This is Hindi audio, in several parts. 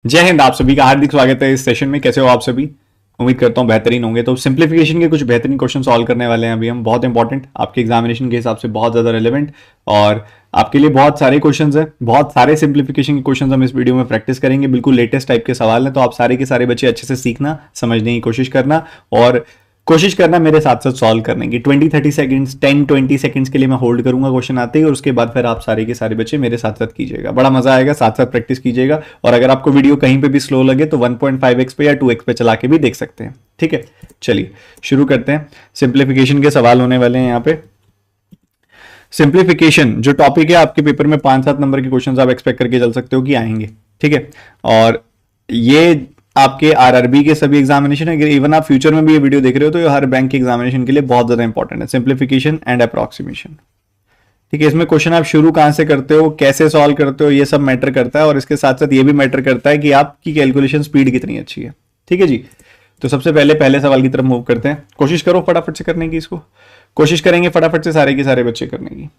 जय हिंद। आप सभी का हार्दिक स्वागत है इस सेशन में। कैसे हो आप सभी? उम्मीद करता हूँ बेहतरीन होंगे। तो सिंप्लीफिकेशन के कुछ बेहतरीन क्वेश्चन सॉल्व करने वाले हैं अभी हम। बहुत इंपॉर्टेंट, आपके एग्जामिनेशन के हिसाब से बहुत ज़्यादा रिलेवेंट और आपके लिए बहुत सारे क्वेश्चंस हैं। बहुत सारे सिंप्लीफिकेशन के क्वेश्चंस हम इस वीडियो में प्रैक्टिस करेंगे। बिल्कुल लेटेस्ट टाइप के सवाल हैं, तो आप सारे के सारे बच्चे अच्छे से सीखना, समझने की कोशिश करना और कोशिश करना मेरे साथ साथ सॉल्व करने की। 20-30 सेकंड्स, 10-20 सेकंड्स के लिए मैं होल्ड करूंगा क्वेश्चन आते ही, और उसके बाद फिर आप सारे के सारे बच्चे मेरे साथ साथ कीजिएगा। बड़ा मजा आएगा, साथ साथ प्रैक्टिस कीजिएगा। और अगर आपको वीडियो कहीं पे भी स्लो लगे तो 1.5x पे या 2x पे चला के भी देख सकते हैं। ठीक है, चलिए शुरू करते हैं। सिंप्लीफिकेशन के सवाल होने वाले हैं यहाँ पे। सिंप्लीफिकेशन जो टॉपिक है, आपके पेपर में 5-7 नंबर के क्वेश्चन आप एक्सपेक्ट करके चल सकते हो कि आएंगे। ठीक है, और ये आपके आरआरबी के सभी एग्जामिनेशन है, इवन आप फ्यूचर में भी ये वीडियो देख रहे हो तो ये हर बैंक के एग्जामिनेशन के लिए बहुत ज्यादा इंपॉर्टेंट है। Simplification and approximation. ठीक है, इसमें क्वेश्चन आप शुरू कहां से करते हो, कैसे सॉल्व करते हो, ये सब मैटर करता है। और इसके साथ साथ ये भी मैटर करता है कि आपकी कैलकुलेशन स्पीड कितनी अच्छी है। ठीक है जी, तो सबसे पहले पहले सवाल की तरफ मूव करते हैं। कोशिश करो फटाफट से करने की, इसको कोशिश करेंगे फटाफट से सारे के सारे बच्चे करने की।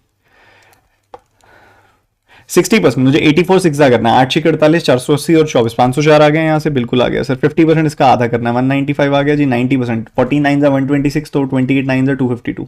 60%, मुझे 84 सिक्सा करना है। 8 48 480 और 24 504 आ गया यहाँ से, बिल्कुल आ गया सर। 50% इसका आधा करना है, 195 आ गया जी। 90%, 49 126 तो 28 9 252।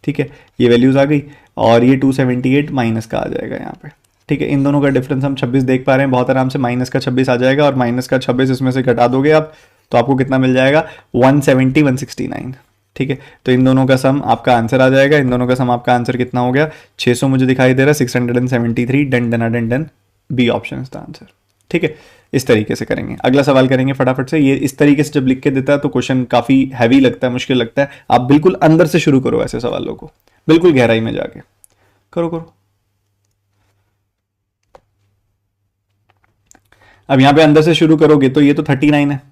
ठीक है, ये वैल्यूज आ गई और ये 278 माइनस का आ जाएगा यहाँ पे। ठीक है, इन दोनों का डिफरेंस हम 26 देख पा रहे हैं बहुत आराम से। माइनस का 26 आ जाएगा और माइनस का 26 इसमें से घटा दोगे आप तो आपको कितना मिल जाएगा? 170 169। ठीक है, तो इन दोनों का सम आपका आंसर आ जाएगा। इन दोनों का सम आपका आंसर कितना हो गया? 600 मुझे दिखाई दे रहा है, 673। Done done done done, B option is the answer. ठीक है, इस तरीके से करेंगे। अगला सवाल करेंगे फटाफट से। ये इस तरीके से जब लिख के देता है तो क्वेश्चन काफी हैवी लगता है, मुश्किल लगता है। आप बिल्कुल अंदर से शुरू करो ऐसे सवालों को, बिल्कुल गहराई में जाके करो करो। अब यहाँ पे अंदर से शुरू करोगे तो ये तो 39 है,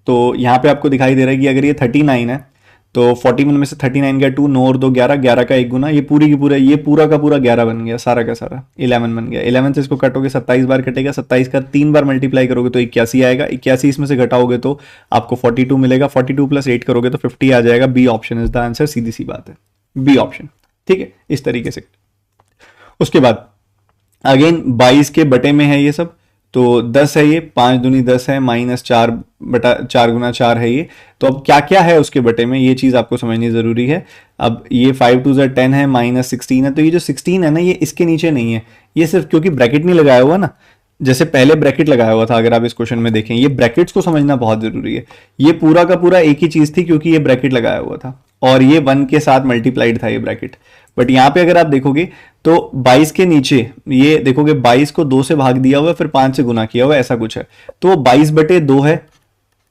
तो यहाँ पे आपको दिखाई दे रहा है कि अगर ये 39 है तो 41 में से 39 गया 2, 9 और 2 11, 11 का एक गुना, ये पूरी की पूरा, ये पूरा का पूरा 11 बन गया, सारा का सारा 11 बन गया। 11 से इसको कटोगे 27 बार कटेगा, 27 का 3 बार मल्टीप्लाई करोगे तो 81 आएगा। 81 इसमें से घटाओगे तो आपको 42 मिलेगा। 42 प्लस 8 करोगे तो 50 आ जाएगा। B option is the answer, सीधी सी बात है, बी ऑप्शन। ठीक है, इस तरीके से। उसके बाद अगेन 22 के बटे में है ये सब, तो 10 है ये, 5 दूनी 10 है, माइनस 4 बटा 4 गुना 4 है ये। तो अब क्या क्या है उसके बटे में, ये चीज आपको समझनी जरूरी है। अब ये 5 2 10 है, माइनस 16 है, तो ये जो 16 है ना, ये इसके नीचे नहीं है। ये सिर्फ क्योंकि ब्रैकेट नहीं लगाया हुआ ना, जैसे पहले ब्रैकेट लगाया हुआ था, अगर आप इस क्वेश्चन में देखें, ये ब्रैकेट्स को समझना बहुत जरूरी है। ये पूरा का पूरा एक ही चीज थी क्योंकि ये ब्रैकेट लगाया हुआ था और ये 1 के साथ मल्टीप्लाइड था ये ब्रैकेट। बट यहाँ पे अगर आप देखोगे तो 22 के नीचे ये देखोगे 22 को 2 से भाग दिया हुआ है, फिर 5 से गुना किया हुआ है, ऐसा कुछ है। तो 22 बटे 2 है,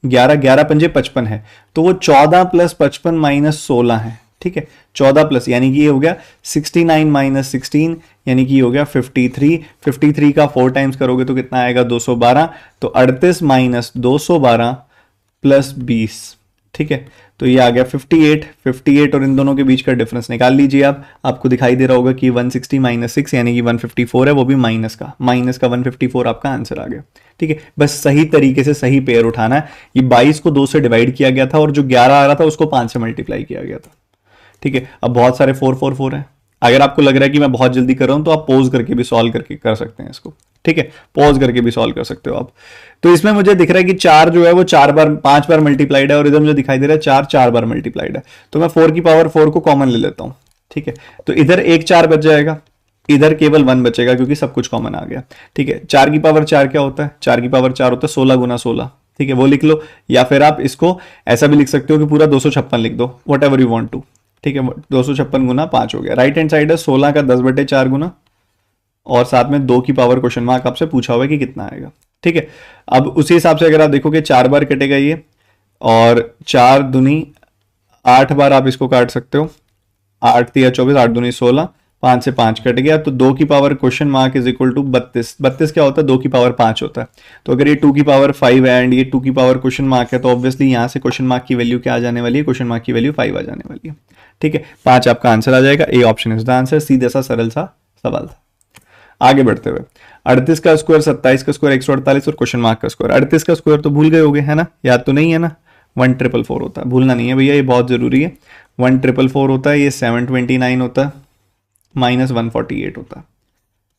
11 11 पंजे 55 है, तो वो 14 प्लस 55 माइनस 16 है। ठीक है, 14 प्लस यानी कि ये हो गया 69 माइनस 16, यानी कि ये हो गया 53। 53 का 4 टाइम्स करोगे तो कितना आएगा? 212। तो 38 माइनस 212 प्लस 20। ठीक है, तो ये आ गया 58। 58 और इन दोनों के बीच का डिफरेंस निकाल लीजिए आप। आपको दिखाई दे रहा होगा कि 160 माइनस 6 यानी कि 154 है, वो भी माइनस का 154 आपका आंसर आ गया। ठीक है, बस सही तरीके से सही पेयर उठाना है। ये 22 को 2 से डिवाइड किया गया था और जो 11 आ रहा था उसको 5 से मल्टीप्लाई किया गया था। ठीक है, अब बहुत सारे 4 है। अगर आपको लग रहा है कि मैं बहुत जल्दी कर रहा हूं तो आप पॉज करके भी सॉल्व करके कर सकते हैं इसको। ठीक है, पॉज करके भी सॉल्व कर सकते हो आप। तो इसमें मुझे दिख रहा है कि 4 जो है वो 5 बार मल्टीप्लाइड है और इधर मुझे दिखाई दे रहा है 4 बार मल्टीप्लाइड है। तो मैं 4 की पावर 4 को कॉमन ले लेता हूं। ठीक है, तो इधर एक 4 बच जाएगा, इधर केवल 1 बचेगा क्योंकि सब कुछ कॉमन आ गया। ठीक है, 4 की पावर 4 क्या होता है? 4 की पावर 4 होता है 16 गुना 16। ठीक है, वो लिख लो, या फिर आप इसको ऐसा भी लिख सकते हो कि पूरा 256 लिख दो, whatever you want to. ठीक है, 256 गुना 5 हो गया। राइट हैंड साइड है 16 का 10 बटे 4 गुना, और साथ में 2 की पावर क्वेश्चन मार्क आपसे पूछा हुआ है कि कितना आएगा। ठीक है, अब उसी हिसाब से अगर आप देखोगे 4 बार कटेगा ये, और 4 दूनी 8 बार आप इसको काट सकते हो। 8 3 24, 8 दूनी 16, 5 से 5 कट गया, तो 2 की power question mark is equal to 32। 32 क्या होता है? 2 की पावर 5 होता है। तो अगर ये 2 की पावर 5 है एंड ये 2 की पावर क्वेश्चन मार्क है, तो ऑब्वियसली यहां से क्वेश्चन मार्क की वैल्यू क्या आ जाने वाली है? क्वेश्चन मार्क की वैल्यू 5 आ जाने वाली है। ठीक है, 5 आपका आंसर आ जाएगा। ए ऑप्शन इज द आंसर। सीधा सा सरल सा सवाल था। आगे बढ़ते हुए 38 का स्क्वायर, 27 का स्क्वायर, 148 और क्वेश्चन मार्क का स्क्वायर। 38 का स्क्वायर तो भूल गए होगे, है ना? याद तो नहीं है ना? 1444 होता है, भूलना नहीं है भैया, ये बहुत जरूरी है। 1444 होता है, ये 729 होता है, माइनस 148 होता है।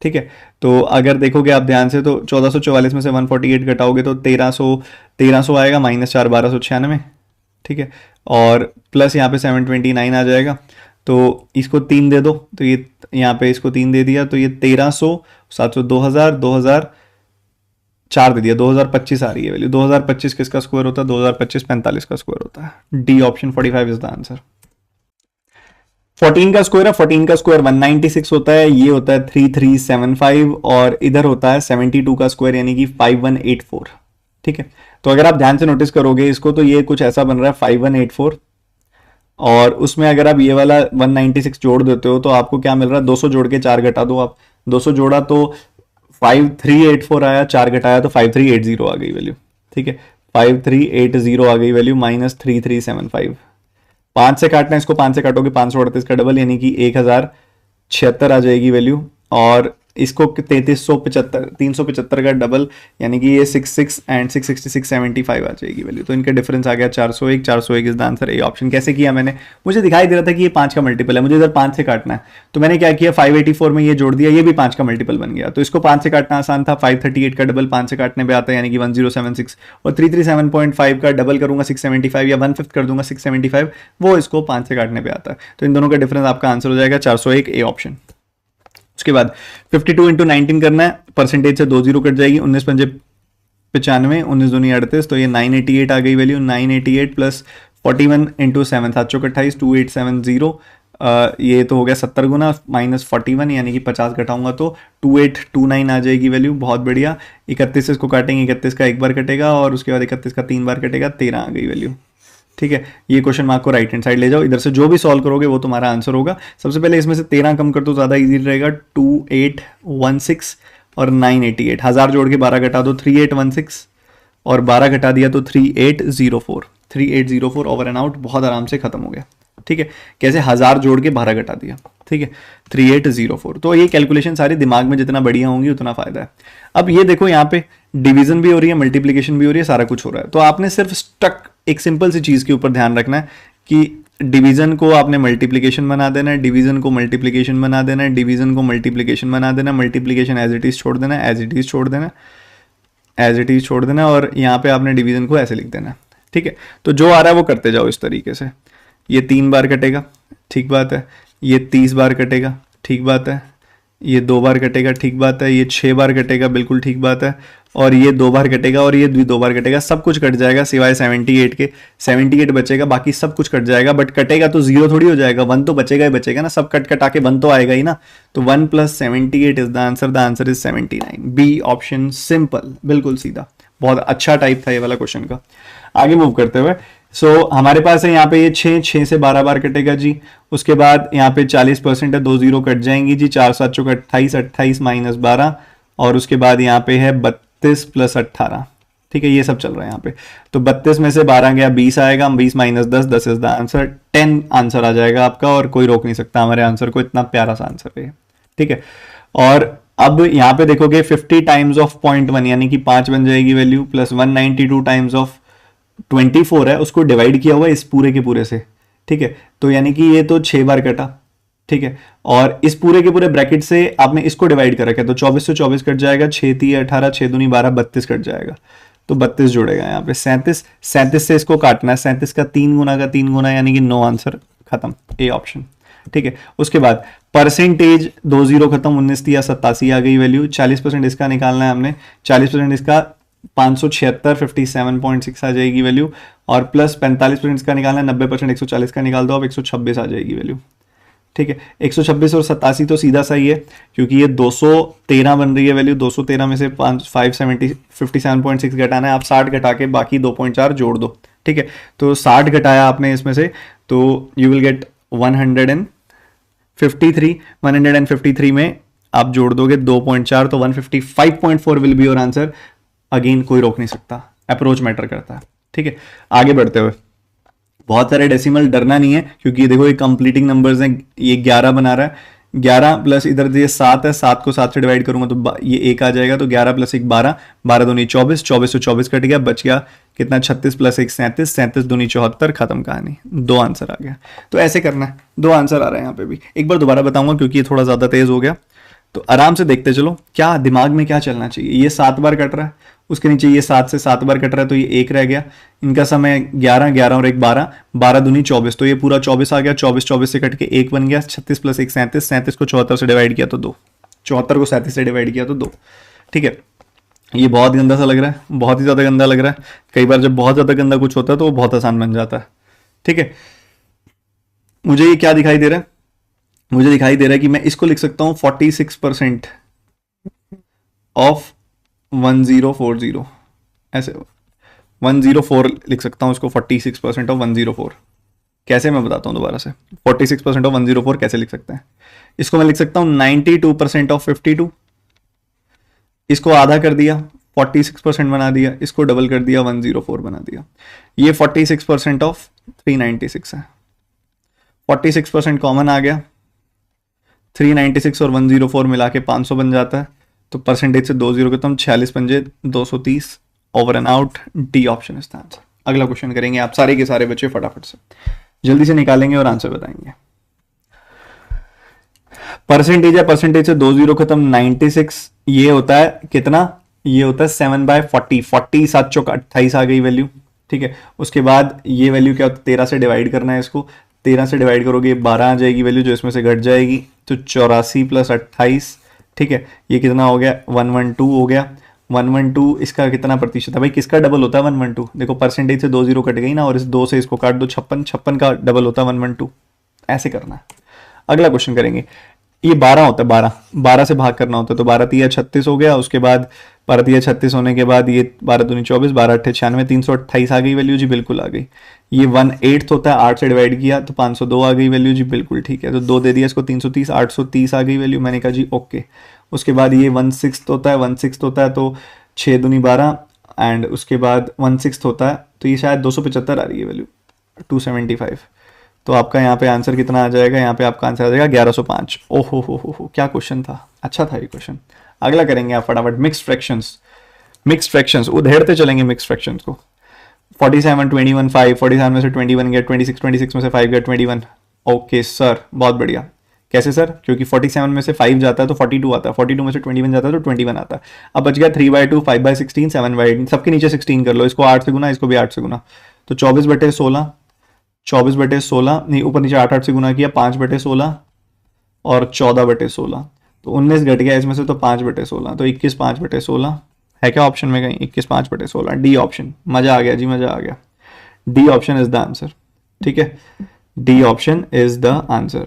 ठीक है। तो अगर देखोगे आप ध्यान से तो 1444 में से 148 घटाओगे तो 1300 आएगा, -4 1296। ठीक है, और प्लस यहाँ पे 729 आ जाएगा। तो इसको 3 दे दो, तो ये यहाँ पे इसको 3 दे दिया, तो ये 1300 700 2000 2000 4 दे दिया, 2025 आ रही है वैल्यू। 2025 किसका स्क्वायर होता है? 2025 45 का स्क्वायर होता है। D option 45 is the answer. 14 का स्क्वायर है, 14 का स्क्वायर 196 होता है, ये होता है 3375, और इधर होता है 72 का स्क्वायर यानी कि 5184। ठीक है, तो अगर आप ध्यान से नोटिस करोगे इसको तो ये कुछ ऐसा बन रहा है 5184, और उसमें अगर आप ये वाला 196 जोड़ देते हो तो आपको क्या मिल रहा है? 200 जोड़ के 4 घटा दो आप, 200 जोड़ा तो 5384 आया, 4 घटाया तो 5380 आ गई वैल्यू। ठीक है, 5380 आ गई वैल्यू, -3375। 5 से काटना है इसको, 5 से काटोगे 538 का डबल यानी कि 1076 आ जाएगी वैल्यू, और इसको 375 का डबल यानी कि ये 66 एंड 666 75 आ जाएगी वैल्यू। तो इनका डिफरेंस आ गया 401। 401 is the answer, A option. कैसे किया मैंने? मुझे दिखाई दे रहा था कि ये 5 का मल्टीपल है, मुझे इधर 5 से काटना है, तो मैंने क्या किया 584 में ये जोड़ दिया, ये भी 5 का मल्टीपल बन गया, तो इसको 5 से काटना आसान था। 538 का डबल 5 से काटने पे आता है यानी कि 1076, और 337.5 का डबल करूंगा 675 या 1/5 कर दूंगा 675, वो इसको 5 से काटने पे आता है। तो इन दोनों का डिफरेंस आपका आंसर हो जाएगा 401, ए ऑप्शन। उसके बाद 52 इंटू 19 करना है, परसेंटेज से 2 जीरो कट जाएगी, 19 पंजे 95, 19 दूनी 38, तो ये 988 आ गई वैल्यू। 988 प्लस 41 इंटू 7 7 चौक 28, 2870, ये तो हो गया 70 गुना -41 यानी कि 50 घटाऊंगा तो 2829 आ जाएगी वैल्यू। बहुत बढ़िया। 31 से इसको काटेंगे, 31 का एक बार कटेगा और उसके बाद 31 का 3 बार कटेगा, 13 आ गई वैल्यू। ठीक है, ये क्वेश्चन मार्क को राइट हैंड साइड ले जाओ, इधर से जो भी सॉल्व करोगे वो तुम्हारा आंसर होगा। सबसे पहले इसमें से 13 कम कर दो, ज़्यादा इजी रहेगा। 2816 और 988, 1000 जोड़ के 12 घटा दो 3816, और 12 घटा दिया तो 3804। 3804 ओवर एंड आउट, बहुत आराम से खत्म हो गया। ठीक है, कैसे? 1000 जोड़ के 12 घटा दिया। ठीक है, 3804। तो ये कैलकुलेशन सारी दिमाग में जितना बढ़िया होंगी उतना फायदा है। अब ये देखो यहाँ पे डिवीजन भी हो रही है, मल्टीप्लीकेशन भी हो रही है, सारा कुछ हो रहा है, तो आपने सिर्फ स्टक एक सिंपल सी चीज के ऊपर ध्यान रखना है कि डिवीजन को आपने मल्टीप्लीकेशन बना देना है, डिवीजन को मल्टीप्लीकेशन बना देना है, डिवीजन को मल्टीप्लीकेशन बना देना, मल्टीप्लीकेशन एज इट इज छोड़ देना, एज इट इज छोड़ देना, एज इट इज छोड़ देना, और यहाँ पे आपने डिवीजन को ऐसे लिख देना। ठीक है, तो जो आ रहा है वो करते जाओ इस तरीके से। ये 3 बार कटेगा, ठीक बात है, ये 30 बार कटेगा, ठीक बात है, ये 2 बार कटेगा, ठीक बात है, ये 6 बार कटेगा, बिल्कुल ठीक बात है, और ये 2 बार कटेगा, और ये भी 2 बार कटेगा। सब कुछ कट जाएगा सिवाय 78 के, 78 बचेगा, बाकी सब कुछ कट जाएगा। बट कटेगा तो 0 थोड़ी हो जाएगा, 1 तो बचेगा ही बचेगा ना, सब कट कटा के 1 तो आएगा ही ना। तो 1 + 78 is the answer is 79। B option, simple, बिल्कुल सीधा, बहुत अच्छा टाइप था ये वाला क्वेश्चन का। आगे मूव करते हुए, हमारे पास है यहाँ पे ये 6 से 12 बार कटेगा जी। उसके बाद यहाँ पे 40% है, 2 जीरो कट जाएंगी जी। 4 7 चौक 28, 28 - 12, और उसके बाद यहाँ पे है 32 + 18। ठीक है, ये सब चल रहा है यहाँ पे। तो 32 में से 12 गया, 20 आएगा, 20 - 10, 10 इज द आंसर। 10 आंसर आ जाएगा आपका, और कोई रोक नहीं सकता हमारे आंसर को, इतना प्यारा सा आंसर है। ठीक है, और अब यहाँ पे देखोगे 50 टाइम्स ऑफ 0.1 यानी कि 5 बन जाएगी वैल्यू, प्लस 192 टाइम्स ऑफ 24 है, उसको डिवाइड किया हुआ है इस पूरे के पूरे से। ठीक है, तो यानी कि ये तो 6 बार कटा। ठीक है, और इस पूरे के पूरे ब्रैकेट से आपने इसको डिवाइड कर रखा है, तो 24 से 24 कट जाएगा, 6 × 3 = 18, 6 दूनी 12, 32 कट जाएगा, तो 32 जुड़ेगा यहाँ पे। 37 से इसको काटना है, 37 का 3 गुना का 3 गुना यानी कि 9 आंसर खत्म, ए ऑप्शन। ठीक है, उसके बाद परसेंटेज 2 जीरो खत्म, 19 या 87 आ गई वैल्यू। 40% इसका निकालना है हमने, 40% इसका 576, 57.6 आ जाएगी वैल्यू, और प्लस 45% इसका निकालना है, 90% 140 का निकाल दो, अब 126 आ जाएगी वैल्यू। ठीक है, 126 और 87 तो सीधा सही है, क्योंकि ये 213 बन रही है वैल्यू। 213 में से 57.6 घटाना है, आप 60 घटा के बाकी 2.4 जोड़ दो। ठीक है, तो 60 घटाया आपने इसमें से, तो यू विल गेट 153। 153 में आप जोड़ दोगे 2.4, तो 155.4 will be your answer. Again कोई रोक नहीं सकता, अप्रोच मैटर करता है। ठीक है, आगे बढ़ते हुए, बहुत सारे डेसिमल, डरना नहीं है, क्योंकि देखो ये कंप्लीटिंग नंबर्स हैं। ये 11 बना रहा है, 11 प्लस इधर ये 7 है, 7 को 7 से डिवाइड करूंगा तो ये 1 आ जाएगा, तो 11 + 1 12, 12 दूनी 24, 24 से 24 कट गया, बच गया कितना? 36 + 1 37, 37 दूनी 74, खत्म कहानी। 2 आंसर आ गया। तो ऐसे करना है, 2 आंसर आ रहे हैं यहाँ पे भी। एक बार दोबारा बताऊंगा क्योंकि ये थोड़ा ज्यादा तेज हो गया। तो आराम से देखते चलो क्या दिमाग में क्या चलना चाहिए। ये 7 बार कट रहा है, उसके नीचे ये 7 से 7 बार कट रहा है, तो ये 1 रह गया। इनका समय 11, 11 और 1 12, 12 दूनी 24, तो ये पूरा 24 आ गया। 24 24 से कट के 1 बन गया। 36 प्लस 1 37, 37 को 74 से डिवाइड किया तो 2, 74 को 37 से डिवाइड किया तो 2। ठीक है, ये बहुत गंदा सा लग रहा है, बहुत ही ज़्यादा गंदा लग रहा है। कई बार जब बहुत ज़्यादा गंदा कुछ होता है तो वो बहुत आसान बन जाता है। ठीक है, मुझे ये क्या दिखाई दे रहा है, मुझे दिखाई दे रहा है कि मैं इसको लिख सकता हूँ 46% ऑफ 1040, ऐसे 104 लिख सकता हूँ इसको, 46% ऑफ 104। कैसे, मैं बताता हूँ दोबारा से। 46% ऑफ 104 कैसे लिख सकते हैं, इसको मैं लिख सकता हूँ 92% ऑफ 52, इसको आधा कर दिया 46% बना दिया, इसको डबल कर दिया 104 बना दिया। ये 46% ऑफ 396 है। 46% कॉमन आ गया, 396 और 104 मिला के 500 बन जाता है। तो परसेंटेज से 2 0 के तुम 46 पंजे 230, over and out. D option is the answer. अगला क्वेश्चन करेंगे आप सारे के सारे बच्चे फटाफट से जल्दी से निकालेंगे और आंसर बताएंगे। परसेंटेज है, परसेंटेज से 2 0 खत्म, 96 ये होता है कितना, ये होता है 7/40, 40 7 चौक 28 आ गई वैल्यू। ठीक है, उसके बाद ये वैल्यू क्या होता है, 13 से डिवाइड करना है इसको। 13 से डिवाइड करोगे 12 आ जाएगी वैल्यू, जो इसमें से घट जाएगी, तो 84 प्लस 28। ठीक है, ये कितना हो गया, 112 हो गया। 112 इसका कितना प्रतिशत है भाई, किसका डबल होता है 112, देखो परसेंटेज से 2 0 कट गई ना, और इस 2 से इसको काट दो, 56, 56 का डबल होता है 112। ऐसे करना है। अगला क्वेश्चन करेंगे, ये 12 होता है, 12 12 से भाग करना होता है, तो 12 3 36 हो गया। उसके बाद 12 3 36 होने के बाद ये 12 दूनी 24, 12 8 96, 328 आ गई वैल्यू जी, बिल्कुल आ गई। ये 1/8 होता है, 8 से डिवाइड किया तो 502 आ गई वैल्यू जी, बिल्कुल ठीक है। तो 2 दे दिया इसको, 330, 830 आ गई वैल्यू, मैंने कहा जी ओके। उसके बाद ये 1/6 होता है, 1/6 होता है तो 6 दूनी 12, एंड उसके बाद 1/6 होता है, तो ये शायद 275 आ रही है वैल्यू, 275। तो आपका यहाँ पे आंसर कितना आ जाएगा, यहाँ पे आपका आंसर आ जाएगा 1105। ओहो हो, क्या क्वेश्चन था, अच्छा था ये क्वेश्चन। अगला करेंगे आप फटाफट, मिक्स्ड फ्रैक्शंस। मिक्स्ड फ्रैक्शंस उधेड़ते चलेंगे मिक्स्ड फ्रैक्शंस को। 47 21 5, 47 में से 21 गया, 26 26 में से 5 गया, 21। ओके सर, बहुत बढ़िया। कैसे सर, क्योंकि 47 में से 5 जाता है तो 42 आता है, 42 में से 21 जाता है तो 21 आता है। अब बच गया 3/2, 5/16, 7/8, सबके नीचे 16 कर लो, इसको 8 से गुना, इसको भी 8 से गुना, तो 24/16, 24/16 नहीं, ऊपर नीचे 8 8 से गुना किया, 5/16 और 14/16, तो 19 घट गया इसमें से, तो 5/16, तो 21 5/16 है क्या ऑप्शन में कहीं, 21 5/16, डी ऑप्शन। मजा आ गया जी, मजा आ गया। D option is the answer. ठीक है, D option is the answer.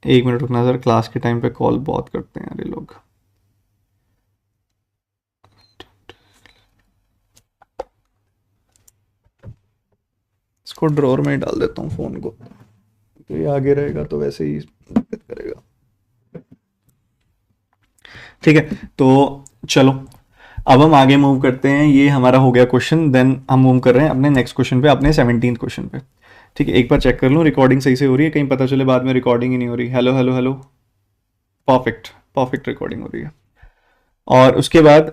1 minute रुकना सर, क्लास के टाइम पे कॉल बहुत करते हैं ये लोग। इसको ड्रॉर में ही डाल देता हूँ फोन को, तो ये आगे रहेगा तो वैसे ही दिक्कत करेगा। ठीक है, तो चलो अब हम आगे मूव करते हैं। ये हमारा हो गया क्वेश्चन, देन हम मूव कर रहे हैं अपने नेक्स्ट क्वेश्चन पे, अपने 17th क्वेश्चन पे। ठीक है, एक बार चेक कर लूँ रिकॉर्डिंग सही से हो रही है, कहीं पता चले बाद में रिकॉर्डिंग ही नहीं हो रही। Hello hello hello, perfect perfect recording हो रही है। और उसके बाद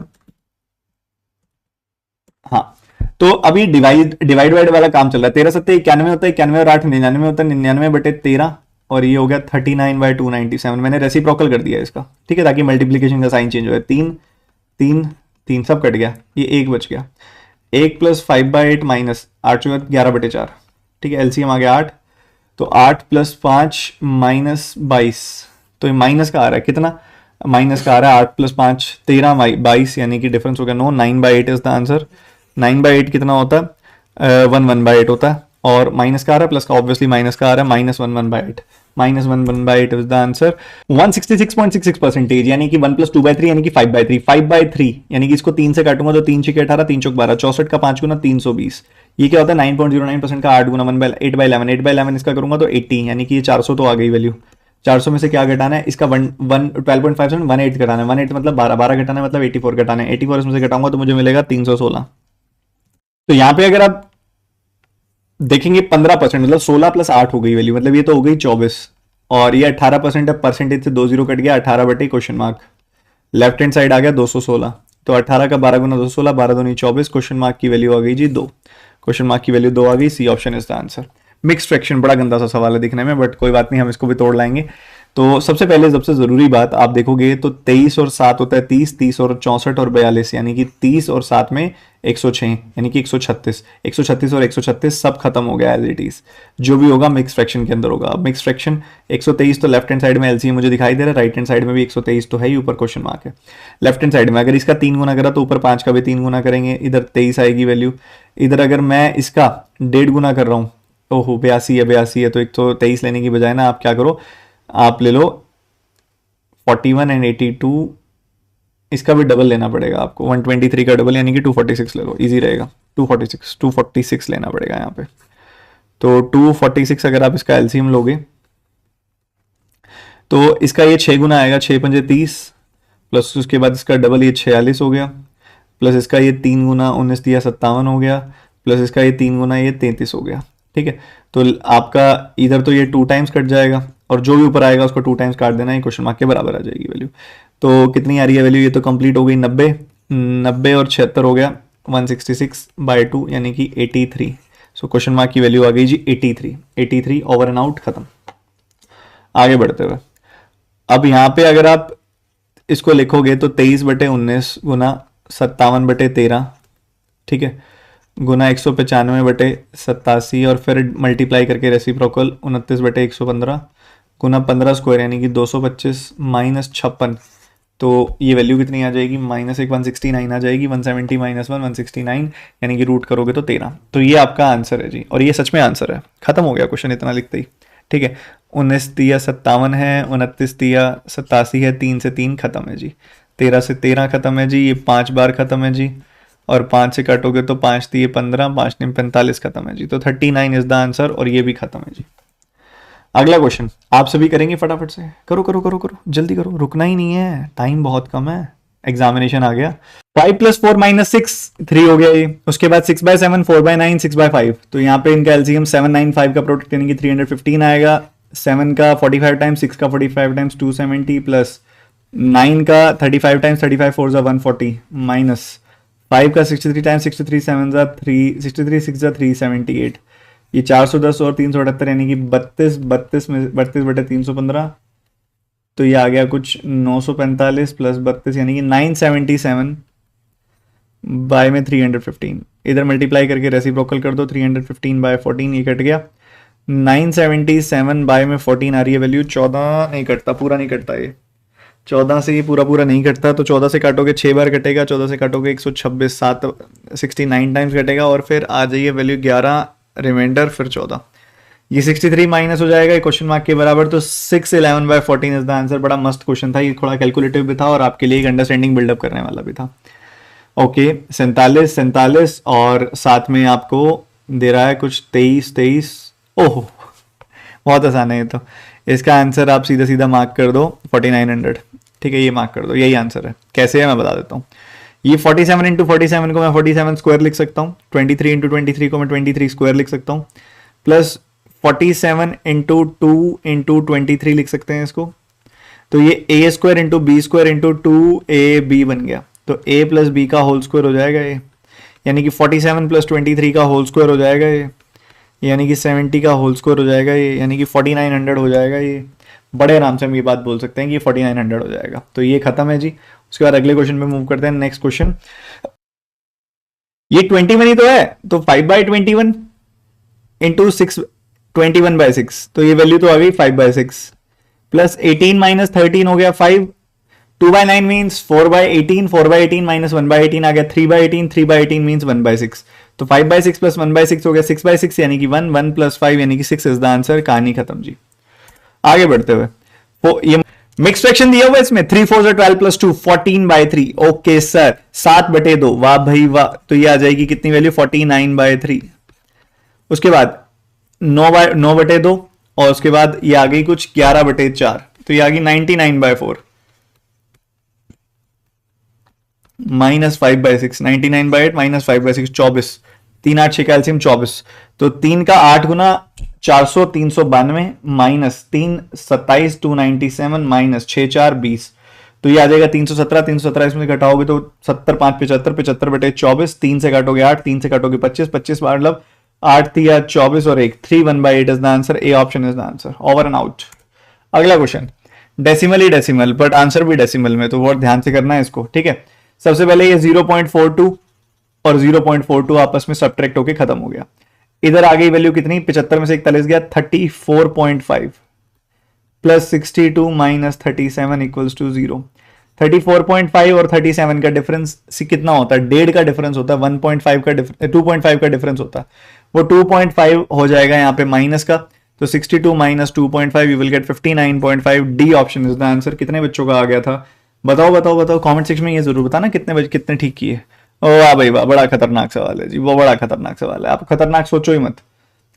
हाँ, तो अभी डिवाइड वाला काम चल रहा है। 13 7 91 होता है, 91 और 8 99 होता है, 99/13, और ये हो गया 39/297। मैंने रेसिप्रोकल कर दिया इसका, ठीक है, ताकि मल्टीप्लीकेशन का साइन चेंज हो जाए। 3 3 3 सब कट गया, ये 1 बच गया। 1 + 5/8 माइनस 8 चुका 11/4। ठीक है, एलसीएम आ गया 8, तो 8 + 5 - 22, तो ये माइनस का आ रहा है, कितना माइनस का आ रहा है, 8 + 5 13 22, यानी कि डिफरेंस हो गया 9। 9/8 इज द आंसर। 9/8 कितना होता है, 1/8 होता है, और माइनस का आ रहा है, प्लस का ऑब्वियसली माइनस का आ रहा है, -1/8 -1/8 इज द आंसर। 166.66%, यानी कि 1 + 2/3 यानी कि 5/3, 5/3 यानी कि इसको 3 से काटूंगा तो 3 6 18, 3 चौक 12, 64 का 5 गुना 320। ये क्या होता है 9.09% का 8 गुना 8/11, 8/11 इसका करूंगा तो 80, यानी कि ये 400 तो आ गई वैल्यू। 400 में से क्या घटाना है, इसका 12.5 1/8 घटाना है, 1/8 मतलब 12, 12 घटाना है मतलब 84 घटाना है, 84 इसमें से घटाऊंगा तो मुझे मिलेगा 316। तो यहाँ पे अगर आप देखेंगे 15%, मतलब 16 + 8 हो गई वैल्यू, मतलब ये तो हो गई 24, और ये 18% है, परसेंटेज से 2 0 कट गया, 18/? लेफ्ट हैंड साइड आ गया 216, तो 18 का 12 गुना 216, 12 दूनी 24, क्वेश्चन मार्क की वैल्यू आ गई जी 2, क्वेश्चन मार्क की वैल्यू 2 आ गई। C option is the answer. Mix fraction बड़ा गंदा सा सवाल है दिखने में, बट कोई बात नहीं, हम इसको भी तोड़ लाएंगे। तो सबसे पहले सबसे जरूरी बात आप देखोगे तो 23 और 7 होता है 30, 30 और 64 और 42, यानी कि 30 और 7 में 106, यानी कि 136, 136 और 136 सब खत्म हो गया एज इट इज। जो भी होगा मिक्स फ्रैक्शन के अंदर होगा। अब मिक्स फ्रैक्शन 123 तो लेफ्ट हैंड साइड में एलसीएम मुझे दिखाई दे रहा है, राइट हैंड साइड में भी 123 तो है ही, ऊपर क्वेश्चन मार्क है। लेफ्ट हैंड साइड में अगर इसका 3 गुना करा तो ऊपर 5 का भी 3 गुना करेंगे, इधर 23 आएगी वैल्यू। इधर अगर मैं इसका 1.5 गुना कर रहा हूँ, ओहो 82 है, 82 है, तो 123 लेने की बजाय ना आप क्या करो, आप ले लो 41 एंड 82, इसका भी डबल लेना पड़ेगा आपको, 123 का डबल यानी कि 246 ले लो, इजी रहेगा। 246 लेना पड़ेगा यहाँ पे। तो 246 अगर आप इसका एलसीएम लोगे तो इसका ये 6 गुना आएगा, 6 पंजे 30, प्लस उसके बाद इसका डबल ये 46 हो गया, प्लस इसका ये 3 गुना 19 दिया 57 हो गया, प्लस इसका ये 3 गुना ये 33 हो गया। ठीक है, तो आपका इधर तो ये 2 टाइम्स कट जाएगा और जो भी ऊपर आएगा उसको 2 टाइम्स काट देना है, क्वेश्चन मार्क के बराबर आ जाएगी वैल्यू। तो कितनी आ रही है वैल्यू, ये तो कंप्लीट हो गई, 90 और 76 हो गया 166/2 यानी कि 83। सो क्वेश्चन मार्क की वैल्यू आ गई जी 83 ओवर एंड आउट, खत्म। आगे बढ़ते हुए अब यहाँ पे अगर आप इसको लिखोगे तो 23/19 गुना 57/13, ठीक है, गुना 195/87 और फिर मल्टीप्लाई करके रेसिप्रोकल 29/115 गुना 15 स्क्वायर यानी कि 225 माइनस 56, तो ये वैल्यू कितनी आ जाएगी, -169 आ जाएगी, 170 -1 169 यानी कि रूट करोगे तो 13। तो ये आपका आंसर है जी, और ये सच में आंसर है, खत्म हो गया क्वेश्चन इतना लिखते ही। ठीक है, 19 दिया 57 है, 29 दिया 87 है, 3 से 3 खत्म है जी, 13 से 13 खत्म है जी, ये 5 बार खत्म है जी, और 5 से काटोगे तो 5 दिए 15, 5 ने 45 खत्म है जी। तो 39 इज द आंसर, और ये भी खत्म है जी। अगला क्वेश्चन आप सभी करेंगे फटाफट से, करो करो करो करो जल्दी करो, रुकना ही नहीं है, टाइम बहुत कम है, एग्जामिनेशन आ गया। 5 + 4 - 6 3 हो गया ये, उसके बाद 6/7 4/9 6/5, तो यहाँ पे इनका एलसीएम 795 का प्रोडक्ट यानी कि 315 आएगा, 7 का 45 टाइम्स, 6 का 45 टाइम्स 270, प्लस 9 का 35 टाइम्स 35 4 140, माइनस 5 का 63 टाइम्स 63 7 63 6 378, ये 410 और 378 यानी कि 32/315, तो ये आ गया कुछ 945 प्लस 32 यानी कि 977 बाय में 315, इधर मल्टीप्लाई करके रेसिप्रोकल कर दो, 315/14 ये कट गया, 977 बाय में 14 आ रही है वैल्यू, 14 नहीं कटता, पूरा नहीं कटता ये, 14 से ये पूरा नहीं कटता, तो 14 से काटोगे 6 बार कटेगा, 14 से काटोगे 126 7 69 टाइम्स कटेगा, और फिर आ जाइए वैल्यू 11 रिमाइंडर, फिर 14, ये 63 माइनस हो जाएगा क्वेश्चन मार्क के बराबर, तो 611/14 इज द आंसर। बड़ा मस्त क्वेश्चन था ये, थोड़ा कैलकुलेटिव भी था और आपके लिए एक अंडरस्टैंडिंग बिल्डअप करने वाला भी था। ओके, 47 और साथ में आपको दे रहा है कुछ 23, ओहो बहुत आसान है ये तो, इसका आंसर आप सीधा सीधा मार्क कर दो 4900, ठीक है, ये मार्क कर दो, यही आंसर है। कैसे है मैं बता देता हूँ, ये 47 × 47 को मैं 47 स्क्वायर लिख सकता हूँ, 23 × 23 को मैं 23 स्क्वायर लिख सकता हूँ, प्लस 47 × 2 × 23 लिख सकते हैं इसको, तो ये a² × b² × 2ab बन गया, तो a + b का होल स्क्वायर हो जाएगा ये, यानी कि 47 + 23 का होल स्क्वायर हो जाएगा ये, यानी कि 70 का होल स्क्वायर हो जाएगा ये, यानी कि 4900 हो जाएगा ये। बड़े आराम से हम ये बात बोल सकते हैं कि 4900 हो जाएगा। तो ये खत्म है जी। उसके बाद अगले क्वेश्चन पे मूव करते हैं। नेक्स्ट क्वेश्चन, ये 21 ही तो है, तो 5/21 इंटू 6 21/6, तो ये वैल्यू तो आ गई 5/6, प्लस 18 - 13 हो गया 5, 2/9 मीन्स 4/18, 4/18 - 1/18 आ गया 3/18, 3/18 मीन्स 1/6, तो 5/6 + 1/6 हो गया 6/6 यानी कि 1, 1 + 5 यानी कि 6 इज द आंसर। कहानी खत्म जी। आगे बढ़ते हुए, ये मिक्स फ्रैक्शन दिया हुआ इसमें 3 4 12 + 2 14/3, ओके सर, 7/2, वाह भाई वाह, तो ये आ जाएगी कितनी वैल्यू 49/3। उसके बाद 9/2 और उसके बाद ये आ गई कुछ 11/4, तो ये आ गई 99/4 -5/6, 99/8 -5/6 24, 3 8 6 कैल्शियम 24, तो 3 का 8 गुना 400 392 माइनस 3 27 297 माइनस 6 4 20, तो ये आ जाएगा 317 इसमें घटाओगे तो 70 5 75 75/24, 3 से काटोगे 8, 3 से काटोगे 25 25 मतलब 8 3 24 और 1 3 1/8 is the answer. A option is the answer. Over and out. अगला क्वेश्चन, डेसिमल ही डेसिमल, बट आंसर भी डेसिमल में, तो बहुत ध्यान से करना है इसको, ठीक है। सबसे पहले ये 0.42 और 0.42 आपस में सब्ट्रैक्ट होके खत्म हो गया। इधर आ गई वैल्यू कितनी, 75 में से 41 गया, 34.5 प्लस 62 माइनस 37 इक्वल्स टू 0। 34.5 और 37 का डिफरेंस कितना होता है, 1.5 का डिफरेंस होता है, 1.5 का 2.5 का डिफरेंस होता है, वो 2.5 हो जाएगा यहाँ पे माइनस का, तो 62 minus 2.5 you will gate 59.5। D option is the answer. कितने बच्चों का आ गया था, बताओ बताओ बताओ, कमेंट सेक्शन में ये जरूर बताना कितने ठीक किए। ओ वाह भाई वाह, बड़ा खतरनाक सवाल है जी, वो बड़ा खतरनाक सवाल है। आप खतरनाक सोचो ही मत,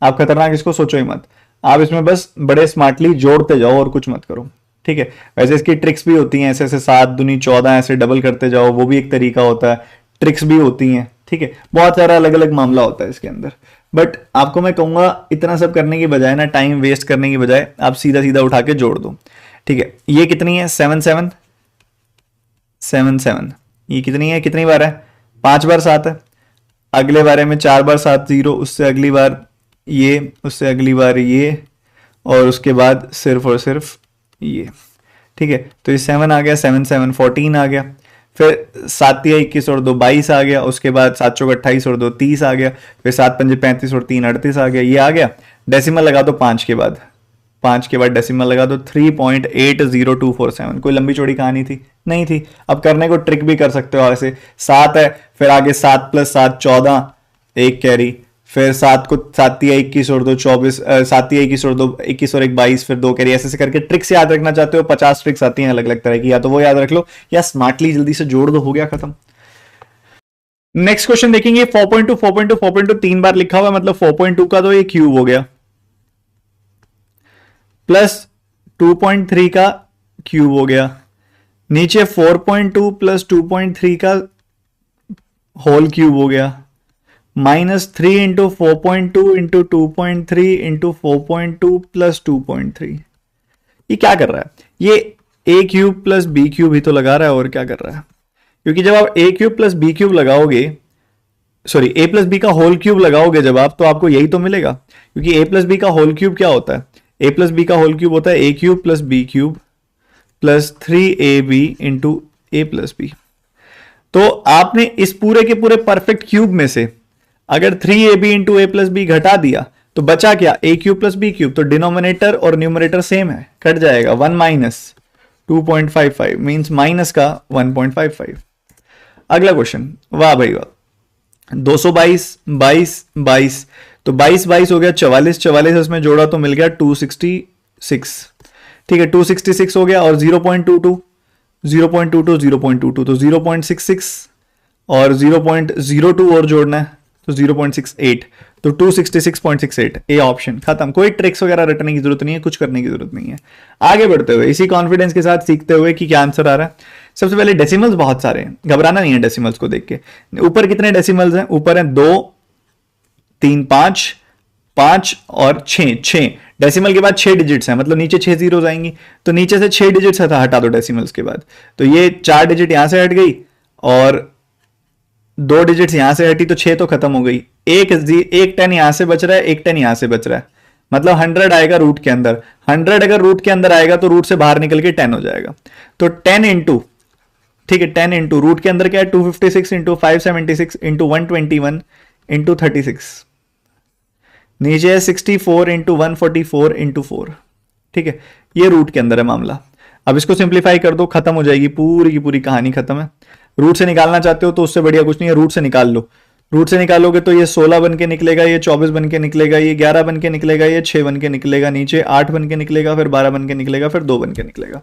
आप खतरनाक इसको सोचो ही मत, आप इसमें बस बड़े स्मार्टली जोड़ते जाओ और कुछ मत करो, ठीक है। वैसे इसकी ट्रिक्स भी होती हैं, ऐसे ऐसे 7 दूनी 14 ऐसे डबल करते जाओ, वो भी एक तरीका होता है, ट्रिक्स भी होती हैं, ठीक है। बहुत सारा अलग अलग मामला होता है इसके अंदर। बट आपको मैं कहूंगा इतना सब करने की बजाय ना, टाइम वेस्ट करने की बजाय आप सीधा सीधा उठा के जोड़ दो, ठीक है। ये कितनी है, 7 7 7 7, ये कितनी है, कितनी बार है, 5 बार 7 है। अगले बारे में 4 बार 7 0, उससे अगली बार ये, उससे अगली बार ये, और उसके बाद सिर्फ और सिर्फ ये, ठीक है। तो ये 7 आ गया, 7 7 14 आ गया, फिर 7 या 21 और 2 22 आ गया, उसके बाद 7 चौक 28 और 2 30 आ गया, फिर 7 पंजे 35 और 3 38 आ गया, ये आ गया। डेसिमल लगा दो 5 के बाद, 5 के बाद डेसिमल लगा दो, 3.80247। कोई लंबी चौड़ी कहानी थी नहीं थी। अब करने को ट्रिक भी कर सकते हो, ऐसे 7 है, फिर आगे 7 + 7 14, एक कैरी, फिर 7 को 7 या 21 और 2 24, 7 या 21 और 2 21 और 1 22, फिर 2 कैरी, ऐसे करके ट्रिक्स याद रखना चाहते हो, 50 ट्रिक्स आती हैं अलग अलग तरह की, या तो वो याद रख लो या स्मार्टली जल्दी से जोड़ दो, हो गया खत्म। नेक्स्ट क्वेश्चन देखेंगे, 4.2 4.2 4.2 3 बार लिखा हुआ है, मतलब 4.2 का तो ये क्यूब हो गया, प्लस 2.3 का क्यूब हो गया, नीचे 4.2 प्लस 2.3 का होल क्यूब हो गया, -3 इंटू 4.2 इंटू 2.3 इंटू 4.2 प्लस 2.3। ये क्या कर रहा है, ये a cube plus b cube ही तो लगा रहा है, और क्या कर रहा है, क्योंकि जब आप a cube plus b cube लगाओगे, सॉरी a प्लस b का होल क्यूब लगाओगे जब आप, तो आपको यही तो मिलेगा, क्योंकि a प्लस b का होल क्यूब क्या होता है, a प्लस b का होल क्यूब होता है a cube plus b cube plus 3ab into a plus b। तो आपने इस पूरे के पूरे परफेक्ट क्यूब में से अगर 3ab इंटू ए प्लस बी घटा दिया तो बचा क्या, a cube plus b cube, तो डिनोमिनेटर और न्यूमरेटर सेम है, कट जाएगा, 1 माइनस 2.55 मींस माइनस का 1.55। अगला क्वेश्चन, वाह भाई वाह, 222 22 22, तो 22 22 हो गया 44, 44 इसमें जोड़ा तो मिल गया 266, ठीक है, 266 हो गया, और 0.22 0.22 0.22 तो 0.66, और 0.02 और जोड़ना है तो 0.68, तो 266.68, ए ऑप्शन, खत्म। कोई ट्रिक्स वगैरह रटने की जरूरत नहीं है, कुछ करने की जरूरत नहीं है। आगे बढ़ते हुए इसी कॉन्फिडेंस के साथ सीखते हुए कि क्या आंसर आ रहा है। सबसे पहले डेसिमल्स बहुत सारे हैं, घबराना नहीं है डेसिमल्स को देख के। ऊपर कितने डेसिमल्स हैं, ऊपर हैं 2 3 5 5 और 6 डेसिमल के बाद 6 डिजिट्स हैं, मतलब नीचे 6 जीरोस आएंगी, तो नीचे से 6 डिजिट्स हटा दो डेसिमल्स के बाद, तो ये 4 डिजिट यहां से हट गई और 2 डिजिट्स यहां से हटी, तो 6 तो खत्म हो गई, एक 10 यहां से बच रहा है, एक 10 यहां से बच रहा है, मतलब 100 आएगा रूट के अंदर। 100 अगर रूट के अंदर आएगा तो रूट से बाहर निकल के 10 हो जाएगा, तो 10 इंटू, ठीक है, 10 इंटू रूट के अंदर क्या है, 256 इंटू 576 इंटू 121 इंटू 36, नीचे है 64 इंटू 144 इंटू 4, ठीक है, ये रूट के अंदर है मामला। अब इसको सिंप्लीफाई कर दो, खत्म हो जाएगी, पूरी की पूरी कहानी खत्म है। रूट से निकालना चाहते हो तो उससे बढ़िया कुछ नहीं है, रूट से निकाल लो। रूट से निकालोगे तो ये 16 बन के निकलेगा, ये 24 बन के निकलेगा, ये 11 बन के निकलेगा, ये 6 बन के निकलेगा, नीचे 8 बन के निकलेगा, फिर 12 बन के निकलेगा, फिर 2 बन के निकलेगा।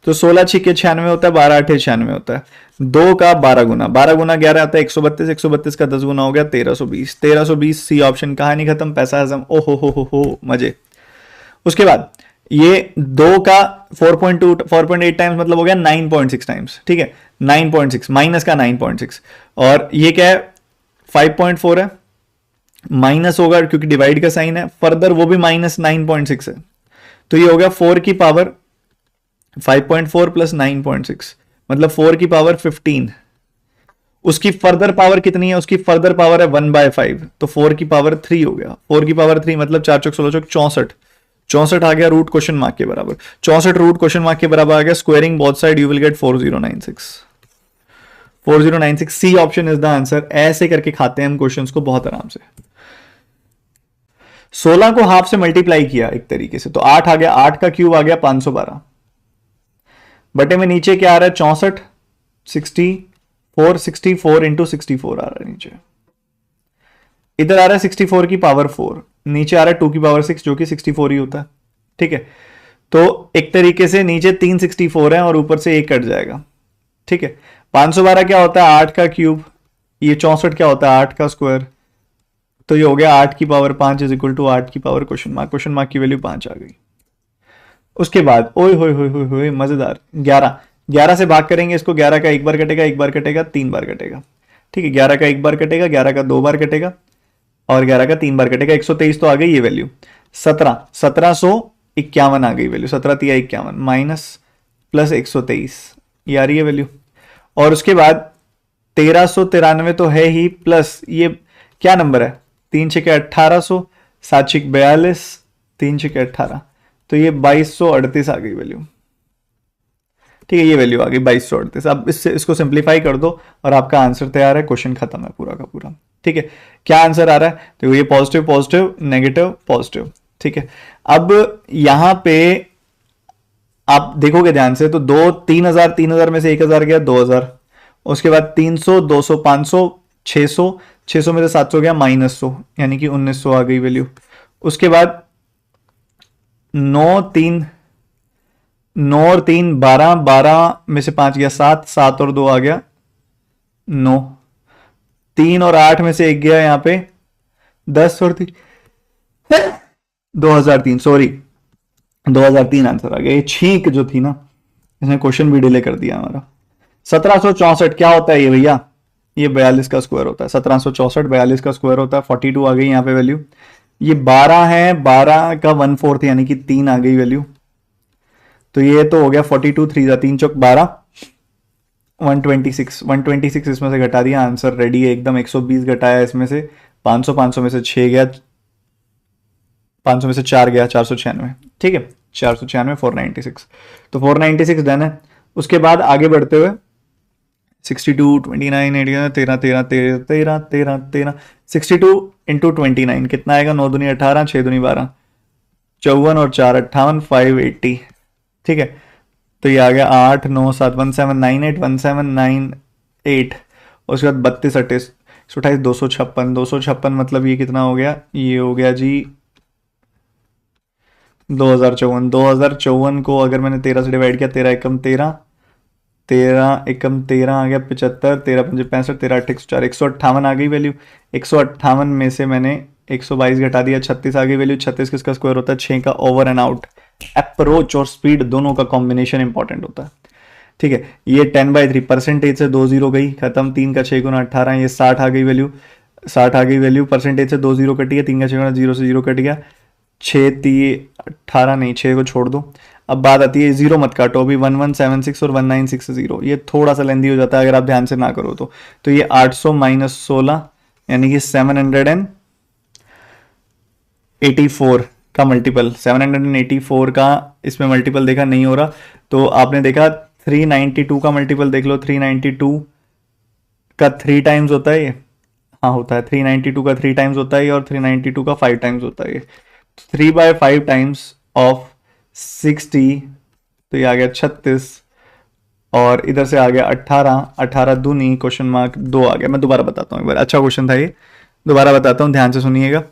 तो 16 छिके 96 होता है, 12 8 96 होता है, 2 का 12 गुना, 12 गुना 11 आता है 132, 132 का 10 गुना हो गया 1320, 1320 सी ऑप्शन, कहानी खत्म, पैसा हजम, ओ हो मजे। उसके बाद ये 2 का 4.8 टाइम्स मतलब हो गया 9.6 टाइम्स, ठीक है, 9.6 माइनस का 9.6, और ये क्या है 5.4 है, माइनस होगा क्योंकि डिवाइड का साइन है, फर्दर वो भी माइनस 9.6 है, तो ये हो गया 4 की पावर 5.4 प्लस 9.6 मतलब 4 की पावर 15। उसकी फर्दर पावर कितनी है, उसकी फर्दर पावर है 1/5, तो 4 की पावर 3 हो गया, 4 की पावर 3 मतलब 4 चौक 16 चौक 64, 64 आ गया रूट क्वेश्चन मार्क के बराबर, 64 रूट क्वेश्चन मार्क के बराबर आ गया, squaring both side you will get 4096, 4096 C option is the answer. ऐसे करके खाते हैं हम क्वेश्चंस को बहुत आराम से। 16 को हाफ से मल्टीप्लाई किया एक तरीके से तो 8 आ गया, 8 का क्यूब आ गया 512, बटे में नीचे क्या आ रहा है 64, 64 इंटू 64 आ रहा है नीचे, इधर आ रहा है 64 की पावर 4, नीचे आ रहा है 2 की पावर 6 जो कि 64 ही होता है। ठीक है, तो एक तरीके से नीचे 3 64 है और ऊपर से 1 कट जाएगा। ठीक है, 512 क्या होता है 8 का क्यूब, ये 64 क्या होता है 8 का स्क्वायर, तो ये हो गया 8 की पावर 5 इज इक्वल टू 8 की पावर क्वेश्चन मार्क की वैल्यू 5 आ गई। उसके बाद ओए होए होए होए होए मजेदार 11 से भाग करेंगे इसको, 11 का एक बार कटेगा, एक बार कटेगा, 3 बार कटेगा। ठीक है, 11 का एक बार कटेगा, 11 का 2 बार कटेगा और 11 का 3 बार कटेगा, 123 तो आ गई ये वैल्यू। 1751 आ गई वैल्यू, 17 तिया 51 माइनस प्लस 123 ये आ रही है वैल्यू। और उसके बाद 1393 तो है ही, प्लस ये क्या नंबर है 3 6 1800, 7 6 42, 3 6 18, तो ये 2238 आ गई वैल्यू। ठीक है, ये वैल्यू आ गई 2238। अब इससे इसको सिंप्लीफाई कर दो और आपका आंसर तैयार है, क्वेश्चन खत्म है पूरा का पूरा। ठीक है, क्या आंसर आ रहा है तो ये पॉजिटिव पॉजिटिव नेगेटिव पॉजिटिव। ठीक है, अब यहां पे आप देखोगे ध्यान से तो 3000 3000 में से 1000 गया 2000, उसके बाद 300 200 500 600 600 में से 700 गया -100 यानी कि 1900 आ गई वैल्यू। उसके बाद 9 3 और 12 12 में से 5 गया 7 7 और 2 आ गया 9, 3 और 8 में से 1 गया यहां पे 10 और 3 2003, सॉरी 2003 आंसर आ गया। ये छींक जो थी ना इसने क्वेश्चन भी डिले कर दिया हमारा। 1764 क्या होता है ये भैया, ये 42 का स्क्वायर होता है, 1764 42 का स्क्वायर होता है, 42 आ गई यहाँ पे वैल्यू। ये 12 है, 12 का 1/4 यानी कि 3 आ गई वैल्यू, तो ये तो हो गया 42 3 3 चौक 12 126 इसमें से घटा दिया, आंसर रेडी है एकदम। 120 घटाया इसमें से 500 500 में से 6 गया, 500 में से 4 गया 496। ठीक है, 496 496, तो 496 डन है। उसके बाद आगे बढ़ते हुए 62 29 13 13 13 13 13 13 62 इंटू 29 कितना आएगा, 9 दूनी 18 6 दूनी 12 54 और 4 58 580। ठीक है, तो ये आ गया 8 9 7 1798 1798। उसके बाद 32 28 128 256 मतलब ये कितना हो गया, ये हो गया जी 2054 को अगर मैंने 13 से डिवाइड किया 13 एकम 13 13 एकम 13 आ गया 75 13 पंजे 65 13 8 104 158 आ गई वैल्यू। 158 में से मैंने 122 घटा दिया 36 आ गई वैल्यू। 36 किसका स्क्वायर होता है 6 का ओवर एंड आउट। अप्रोच और स्पीड दोनों का कॉम्बिनेशन इंपॉर्टेंट होता है। ठीक है, ये 10/3 परसेंटेज से 2 0 गई खत्म, 3 का 6 गुना 18 ये 60 आ गई वैल्यू, 60 आ गई वैल्यू। परसेंटेज से 2 0 कट गया, 3 का 6 गुना 0 से 0 कट गया, 6 3 18 नहीं 6 को छोड़ दो। अब बात आती है 0 मत काटो अभी, 1176 और 1960 ये थोड़ा सा लेंदी हो जाता है अगर आप ध्यान से ना करो तो ये 800 माइनस 16 यानी कि 784 का मल्टीपल, 784 का इसमें मल्टीपल देखा नहीं हो रहा तो आपने देखा 392 का मल्टीपल देख लो, 392 का 3 टाइम्स होता है ये, हाँ होता है 392 का 3 टाइम्स होता है और 392 का 5 टाइम्स होता है ये। 3/5 टाइम्स ऑफ 60 तो ये आ गया 36 और इधर से आ गया 18 18 दूनी क्वेश्चन मार्क 2 आ गया। मैं दोबारा बताता हूँ एक बार, अच्छा क्वेश्चन था ये, दोबारा बताता हूँ ध्यान से सुनिएगा।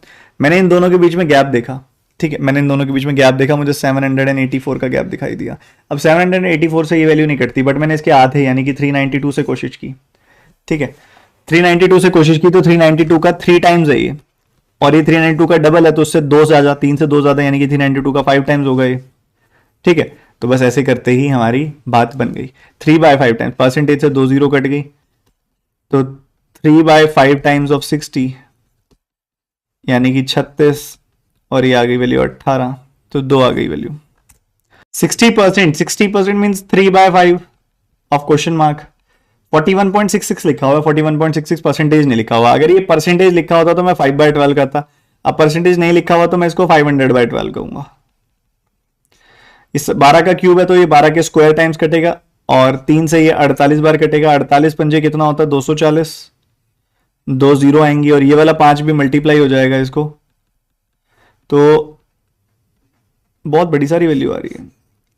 मैंने इन दोनों के बीच में गैप देखा, ठीक है, मैंने इन दोनों के बीच में गैप देखा, मुझे 784 का गैप दिखाई दिया। अब 784 से ये वैल्यू नहीं कटती बट मैंने इसके आधे यानी कि 392 से कोशिश की। ठीक है, 392 से कोशिश की तो 392 का 3 टाइम्स है ये और ये 392 का डबल है तो उससे 2 ज्यादा, 3 से 2 ज्यादा यानी कि 392 का 5 टाइम्स हो गए। ठीक है, तो बस ऐसे करते ही हमारी बात बन गई। 3/5 टाइम्स, परसेंटेज से 2 0 कट गई तो 3/5 टाइम्स ऑफ 60 यानी कि 36 और ये आ गई वैल्यू 18 तो 2 आ गई value. 60% means 3/5 of question mark. 41.66 लिखा हुआ है, 41.66 परसेंटेज नहीं लिखा हुआ। अगर ये परसेंटेज लिखा होता तो मैं 5/12 करता, अब परसेंटेज नहीं लिखा हुआ तो मैं इसको 500/12 कहूंगा। इस 12 का क्यूब है तो ये 12 के स्क्वायर टाइम्स कटेगा, और 3 से ये 48 बार कटेगा। 48 पंजे कितना होता है 240, 2 जीरो आएंगी, और ये वाला 5 भी मल्टीप्लाई हो जाएगा इसको, तो बहुत बड़ी सारी वैल्यू आ रही है।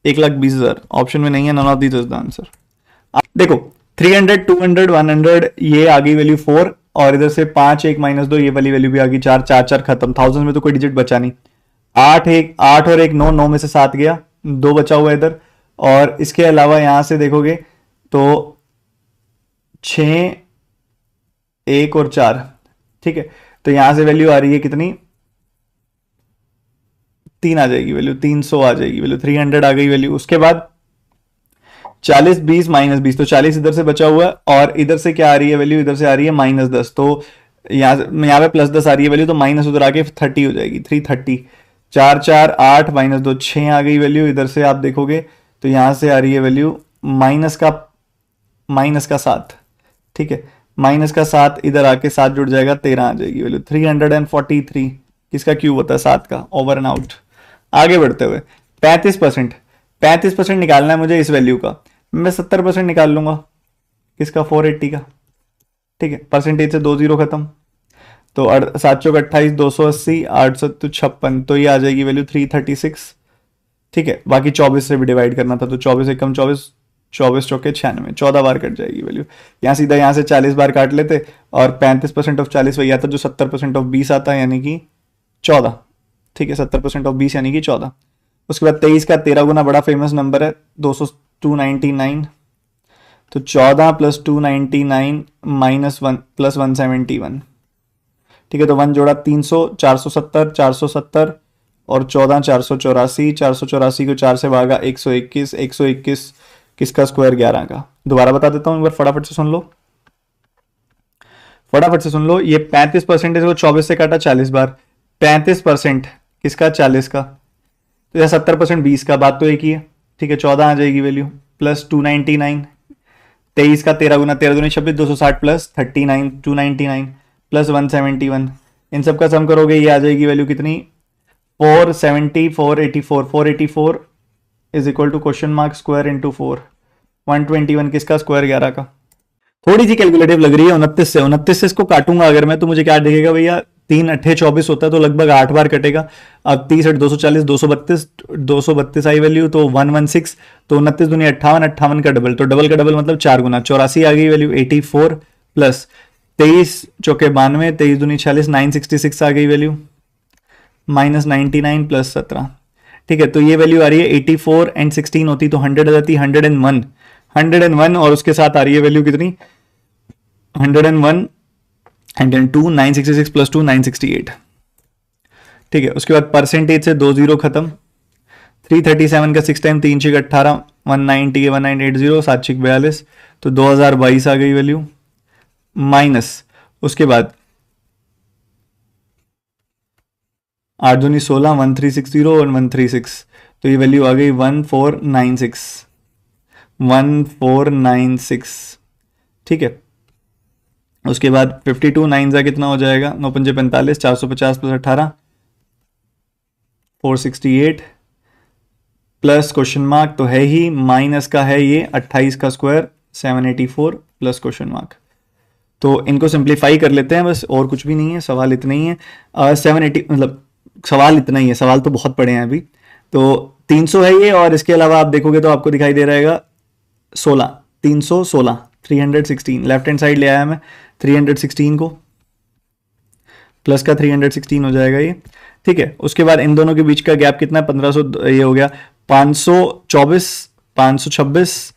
1,20,000 ऑप्शन में नहीं है, none of this is the answer. देखो 300, 200, 100 ये आ गई वैल्यू 4, और इधर से 5 1 -2 ये वाली वैल्यू भी आ गई 4 4 4 खत्म। थाउजेंड में तो कोई डिजिट बचा नहीं। 8 और 1 9, 9 में से 7 गया, 2 बचा हुआ इधर। और इसके अलावा यहां से देखोगे तो 6 1 और 4, ठीक है। तो यहां से वैल्यू आ रही है कितनी, 3 आ जाएगी वैल्यू, 300 आ जाएगी वैल्यू, 300 आ गई वैल्यू। उसके बाद 40 20 -20, तो 40 इधर से बचा हुआ है, और इधर से क्या आ रही है वैल्यू, इधर से आ रही है -10, तो यहाँ पे +10 आ रही है वैल्यू, तो माइनस उधर आके 30 हो जाएगी, 330। 4 4 8 -2 6 आ गई वैल्यू। इधर से आप देखोगे तो यहां से आ रही है वैल्यू माइनस का 7, ठीक है। माइनस का 7 इधर आके 7 जुड़ जाएगा, 13 आ जाएगी वैल्यू। 343 किसका क्यूब होता है 7 का, ओवर एंड आउट। आगे बढ़ते हुए 35% निकालना है मुझे इस वैल्यू का, मैं 70% निकाल लूंगा किसका, 480 का, ठीक है। परसेंटेज से 2 जीरो खत्म, तो 7 चौक 28, 280, 8 7 56, तो ये आ जाएगी वैल्यू 336, ठीक है। बाकी 24 से भी डिवाइड करना था, तो 24 एकम 24, 24 चौके 96, 14 बार कट जाएगी वैल्यू। यहाँ सीधा यहाँ से 40 बार काट लेते, और 35% ऑफ 40 वही आता जो 70% ऑफ 20 आता है, यानी कि 14, ठीक है। 70% ऑफ 20 यानी कि 14। उसके बाद 23 का 13 गुना बड़ा फेमस नंबर है 299, तो 14 + 299 -1 + 171, ठीक है। तो 1 जोड़ा 300, 470, 470 और 14 484, 484 को 4 से भागा 121, 121 किसका स्क्वायर 11 का। दोबारा बता देता हूं एक बार, फटाफट से सुन लो, फटाफट से सुन लो। ये 35% को 24 से काटा 40 बार, 35% किसका 40 का, तो यह 70% 20 का, बात तो एक ही है, ठीक है। 14 आ जाएगी वैल्यू, प्लस 299, 23 का 13 गुना 13 दूनी 26, 260 प्लस 39 299 प्लस 171, इन सब का सम करोगे ये आ जाएगी वैल्यू कितनी, 470, 484, 484 is equal to question mark square into 4, 121 किसका स्क्वायर 11 का। थोड़ी सी कैलकुलेटिव लग रही है। 29 से इसको काटूंगा अगर मैं, तो मुझे क्या दिखेगा भैया, 3 8 24 होता है, तो लगभग 8 बार कटेगा। अब 30 8 240, 232 आई वैल्यू, तो 116, तो 29 दूनी 58, 58 का डबल, तो डबल का डबल मतलब 4 गुना 84 आ गई वैल्यू, 84 प्लस 23 चौके 92, 23 दूनी 46, 966 आ गई वैल्यू, -99 प्लस 17, ठीक है। तो ये वैल्यू आ रही है 84 एंड 16 होती तो 100 आ जाती, 101, और उसके साथ आ रही है वैल्यू कितनी, 101 एंड 2 966 प्लस 2 968, ठीक है। उसके बाद परसेंटेज से 2 जीरो खत्म, 337 का 6 टाइम 3 6 18, 190 1980, 7 6 42, तो 2022 आ गई वैल्यू, माइनस उसके बाद 8 दूनी 16, 1360 और 136, तो ये वैल्यू आ गई 1496, ठीक है। उसके बाद 52 9 जा कितना हो जाएगा, 9 पंजे 45, 450 प्लस 18 468 प्लस क्वेश्चन मार्क तो है ही, माइनस का है ये 28 का स्क्वायर 784 प्लस क्वेश्चन मार्क। तो इनको सिंप्लीफाई कर लेते हैं बस, और कुछ भी नहीं है, सवाल इतना ही है। 780 मतलब सवाल इतना ही है, सवाल तो बहुत पड़े हैं अभी। तो 300 है ये, और इसके अलावा आप देखोगे तो आपको दिखाई दे रहेगा 16, 316, 316 लेफ्ट हैंड साइड ले आया मैं 316 को, प्लस का 316 हो जाएगा ये, ठीक है। उसके बाद इन दोनों के बीच का गैप कितना है, 1500, ये हो गया 524, 526,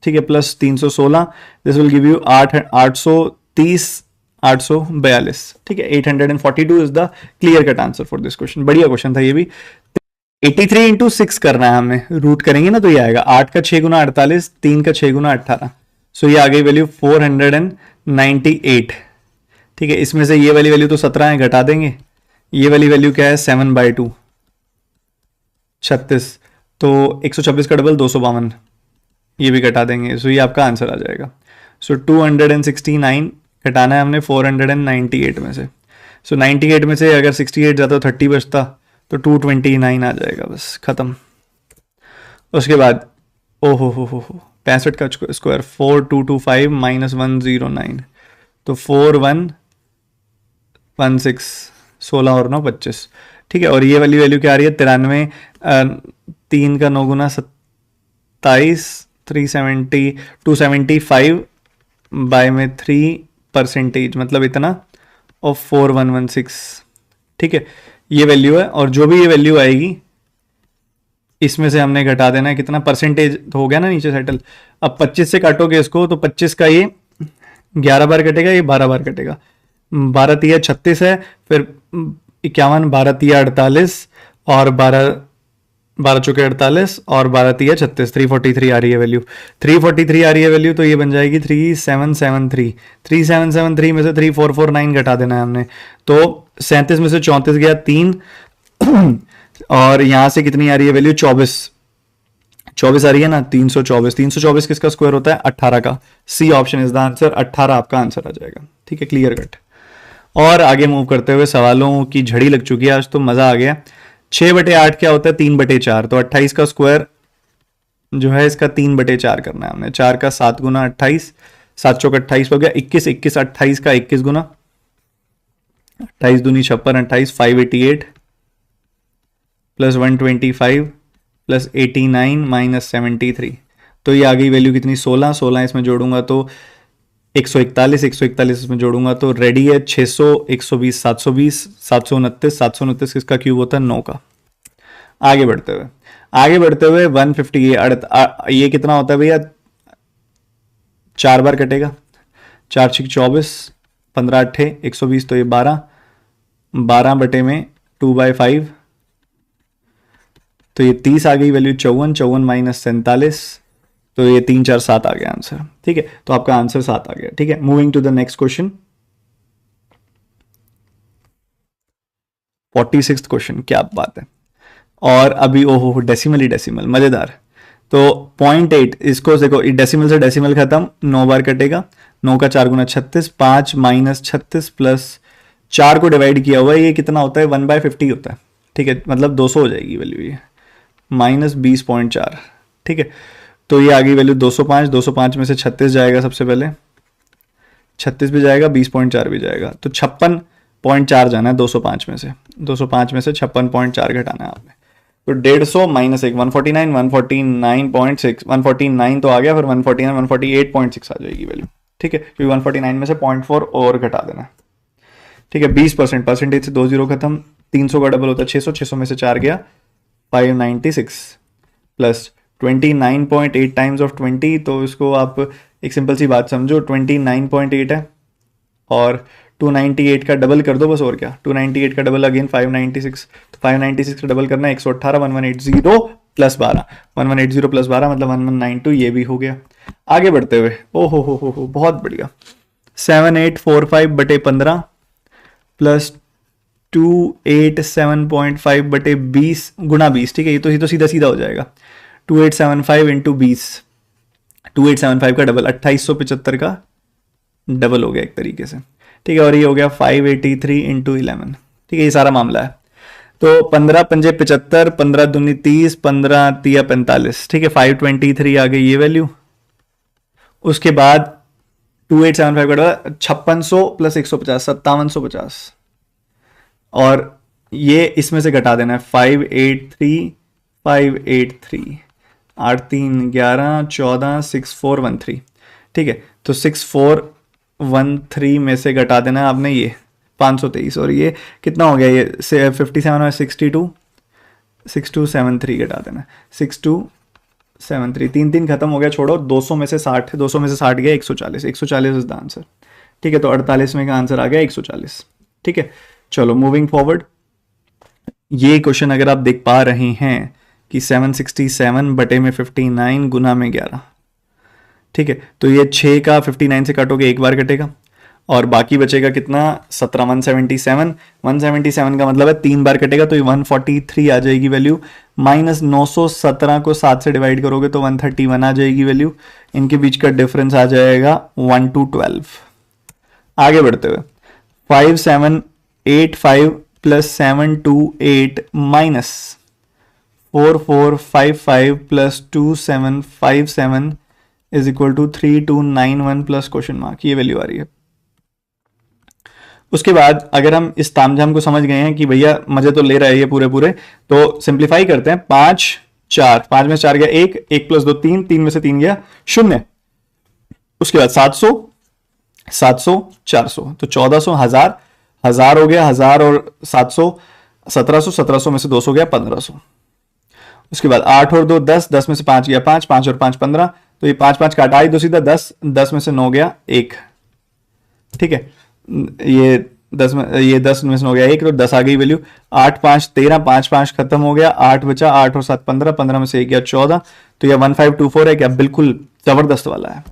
ठीक है, plus 316, this will give you 830, 842, ठीक है। 842 is the clear cut answer for this question. बढ़िया क्वेश्चन था ये भी। 83 इंटू 6 करना है हमें, रूट करेंगे ना तो ये आएगा 8 का 6 गुना 48, 3 का 6 गुना 18, सो ये आ गई वैल्यू 498, ठीक है। इसमें से ये वाली वैल्यू तो 17 है, घटा देंगे। ये वाली वैल्यू क्या है 7/2, 36, तो 126 का डबल 252, ये भी घटा देंगे, सो ये आपका आंसर आ जाएगा। सो 269 घटाना है हमने 498 में से, सो 98 में से अगर 68 जाता तो 30 बचता, तो 229 आ जाएगा, बस खत्म। उसके बाद ओ हो 65 का स्क्वायर 4225 माइनस 109, तो 4116, 16 और 9 25। ठीक है, और ये वाली वैल्यू क्या आ रही है 93, 3 का 9 गुना 27, 370, 275 बाय में 3% मतलब इतना, और 4116। ठीक है, ये वैल्यू है, और जो भी ये वैल्यू आएगी इसमें से हमने घटा देना है कितना, परसेंटेज तो हो गया ना नीचे सेटल। अब 25 से काटोगे इसको तो 25 का ये 11 बार कटेगा, ये 12 बार कटेगा, 12 तिया 36 है, फिर 51, 12 तिया 48, और 12 चौके 48, और 12 तिया 36, 343 आ रही है वैल्यू, 343 आ रही है वैल्यू, तो ये बन जाएगी 3773। 3773 में से 3449 घटा देना है हमने, तो 37 में से 34 गया 3 और यहां से कितनी आ रही है वैल्यू 24 आ रही है ना, 324। 324 किसका स्क्वायर होता है 18 का। C option is the answer, 18 आपका आंसर आ जाएगा। ठीक है, क्लियर कट। और आगे मूव करते हुए सवालों की झड़ी लग चुकी है, आज तो मजा आ गया। 6/8 क्या होता है 3/4, तो 28 का स्क्वायर जो है इसका 3/4 करना है हमने। 4 का 7 गुना 28, 7 चौक 28 हो गया, 21, 21 28 का 21 गुना, 28 दूनी 56, 28 588 प्लस 125 प्लस 89 माइनस 73, तो ये आ गई वैल्यू कितनी 16। 16 इसमें जोड़ूंगा तो 141, 141 इसमें जोड़ूंगा तो रेडी है 600, 120 720, 729, 729 किसका क्यूब होता है 9 का। आगे बढ़ते हुए 150, ये कितना होता है भैया 4 बार कटेगा, 4 6 24, 15 8 120, तो ये 12 बटे में 2/5, तो ये 30 आ गई वैल्यू 54, 54 माइनस 47, तो ये 3 4 7 आ गया आंसर। ठीक है, तो आपका आंसर 7 आ गया। ठीक है, moving to the next question, 46 question, क्या बात है। और अभी ओहो डेसिमल ही डेसिमल, मजेदार। तो 0.8 इसको देखो, डेसिमल से डेसिमल खत्म, 9 बार कटेगा, 9 का 4 गुना 36, 5 माइनस 36 प्लस 4 को डिवाइड किया हुआ है, ये कितना होता है 1/50 होता है। ठीक है, मतलब 200 हो जाएगी वैल्यू ये, माइनस 20.4। ठीक है, तो ये आ गई वैल्यू 205। 205 में से 36 जाएगा, सबसे पहले 36 भी जाएगा, 20.4 भी जाएगा, तो 56.4 जाना है 205 में से। 205 में से 56.4 घटाना है आपने, तो 150 माइनस 1 149, 149.6, 149 तो आ गया, फिर 149 148.6 आ जाएगी वैल्यू। ठीक है, क्योंकि 149 में से 0.4 और घटा देना है। ठीक है, 20%, परसेंटेज से 2 0 खत्म, 300 का डबल होता है 600, 600 में से 4 गया 596 प्लस 29.8 टाइम्स ऑफ 20, तो इसको आप एक सिंपल सी बात समझो, 29.8 है और 298 का डबल कर दो बस, और क्या, 298 का डबल अगेन 596, तो 596 का डबल करना है 118, 1180 प्लस 12, 1180 प्लस 12 मतलब 1192, ये भी हो गया। आगे बढ़ते हुए हो बहुत बढ़िया, 7845 बटे 15 प्लस 287.5 बटे 20 गुना 20। ठीक है, ये तो सीधा सीधा हो जाएगा, 2875 इंटू 20, 2875 का डबल 2875 का डबल हो गया एक तरीके से। ठीक है, और ये हो गया 583 इंटू 11। ठीक है, ये सारा मामला है। तो 15 पंजे 75, 15 दूनी 30, 15 तिया 45। ठीक है, 523 आ गई ये वैल्यू। उसके बाद 2875 का डबल 5600 प्लस 150, 5750, और ये इसमें से घटा देना है 583, 8 3 11 14 6413। ठीक है, तो 6413 में से घटा देना है आपने ये 523, और ये कितना हो गया, ये 57 और 6273 घटा देना, 6273, 3 3 खत्म हो गया, छोड़ो। 200 में से 60, 200 में से 60 गया 140, 140 इज द आंसर। ठीक है, तो 48 में का आंसर आ गया 140। ठीक है, चलो मूविंग फॉरवर्ड। ये क्वेश्चन अगर आप देख पा रहे हैं कि 767 बटे में 59 गुना में 11। ठीक है, तो ये 6 का 59 से काटोगे एक बार कटेगा, और बाकी बचेगा कितना 17, 177। 177 का मतलब है 3 बार कटेगा, तो ये 143 आ जाएगी वैल्यू, माइनस 917 को 7 से डिवाइड करोगे तो 131 आ जाएगी वैल्यू। इनके बीच का डिफरेंस आ जाएगा 1 to 12। आगे बढ़ते हुए 5785 plus 728 minus 4455 plus 2757 is equal to 3291 plus question mark, ये वैल्यू आ रही है। उसके बाद अगर हम इस तामझाम को समझ गए हैं कि भैया मजे तो ले रहा है ये पूरे पूरे, तो सिंप्लीफाई करते हैं। 5 4, 5 में 4 गया 1, 1 प्लस 2 3, 3 में से 3 गया 0। उसके बाद 700 700 400, तो 1400, 1000 1000 हो गया, 1000 और 700 1700, 1700 में से 200 गया 1500। उसके बाद 8 और 2 10, 10 में से 5 गया 5, 5 और 5 15, तो ये 5 5 काटा ही दो सीधा 10, 10 में से 9 गया 1। ठीक है, ये 10 में से 9 गया 1, तो 10 आ गई वैल्यू। 8 5 13, 5 5 खत्म हो गया, 8 बचा, 8 और 7 15, 15 में से 1 गया 14। तो यह 1524 है क्या? बिल्कुल जबरदस्त वाला है।